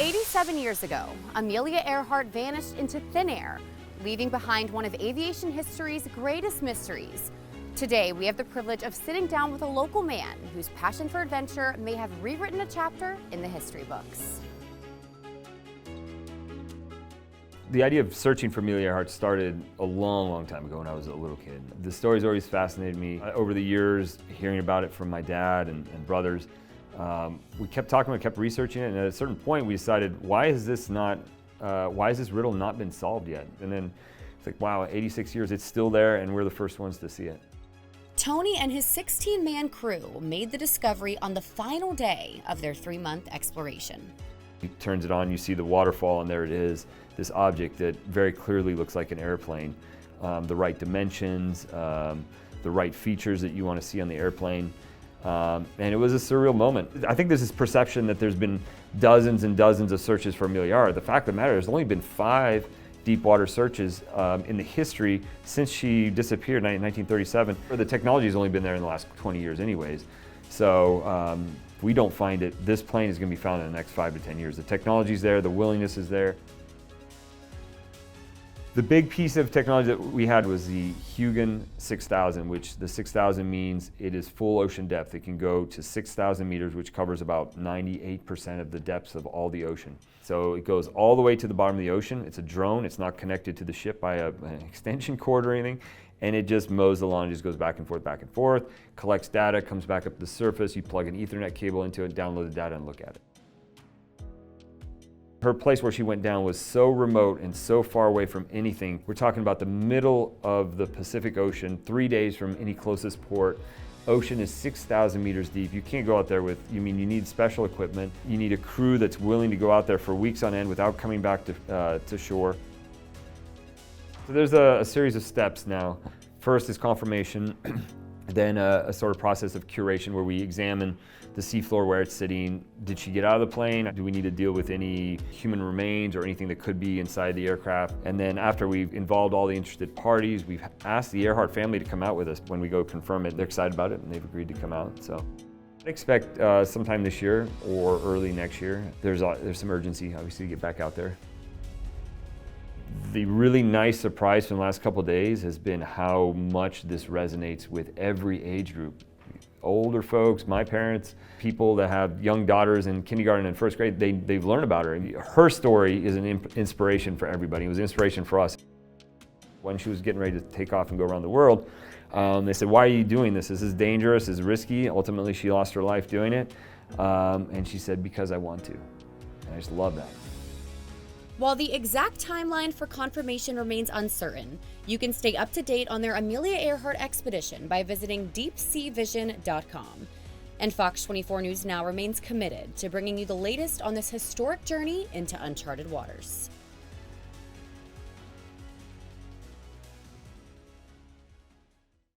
87 years ago, Amelia Earhart vanished into thin air, leaving behind one of aviation history's greatest mysteries. Today, we have the privilege of sitting down with a local man whose passion for adventure may have rewritten a chapter in the history books. The idea of searching for Amelia Eaheart started a long time ago when I was a little kid. The story's always fascinated me. Over the years, hearing about it from my dad and brothers, we kept talking, we kept researching it, and at a certain point we decided, why has this riddle not been solved yet? And then it's like, wow, 86 years, it's still there, and we're the first ones to see it. Tony and his 16-man crew made the discovery on the final day of their 3-month exploration. He turns it on, you see the waterfall, and there it is, this object that very clearly looks like an airplane. The right dimensions, the right features that you want to see on the airplane. And it was a surreal moment. I think there's this perception that there's been dozens and dozens of searches for Amelia Eaheart. The fact of the matter, there's only been 5 deep water searches in the history since she disappeared in 1937. The technology has only been there in the last 20 years anyways. So if we don't find it, this plane is going to be found in the next 5 to 10 years. The technology's there, the willingness is there. The big piece of technology that we had was the Hugin 6000, which the 6000 means it is full ocean depth. It can go to 6,000 meters, which covers about 98% of the depths of all the ocean. So it goes all the way to the bottom of the ocean. It's a drone. It's not connected to the ship by an extension cord or anything. And it just mows along, just goes back and forth, collects data, comes back up to the surface. You plug an Ethernet cable into it, download the data, and look at it. Her place where she went down was so remote and so far away from anything. We're talking about the middle of the Pacific Ocean, 3 days from any closest port. Ocean is 6,000 meters deep. You can't go out there with, you need special equipment. You need a crew that's willing to go out there for weeks on end without coming back to shore. So there's a series of steps now. First is confirmation, then a sort of process of curation where we examine the seafloor where it's sitting. Did she get out of the plane? Do we need to deal with any human remains or anything that could be inside the aircraft? And then after we've involved all the interested parties, we've asked the Earhart family to come out with us when we go confirm it. They're excited about it and they've agreed to come out. So I expect sometime this year or early next year. There's some urgency, obviously, to get back out there. The really nice surprise from the last couple of days has been how much this resonates with every age group. Older folks, my parents, people that have young daughters in kindergarten and first grade, they've learned about her. Her story is an inspiration for everybody. It was an inspiration for us. When she was getting ready to take off and go around the world, they said, why are you doing this? This is dangerous, this is risky. Ultimately, she lost her life doing it. And she said, because I want to. And I just love that. While the exact timeline for confirmation remains uncertain, you can stay up to date on their Amelia Earhart expedition by visiting deepseavision.com. And Fox 24 News Now remains committed to bringing you the latest on this historic journey into uncharted waters.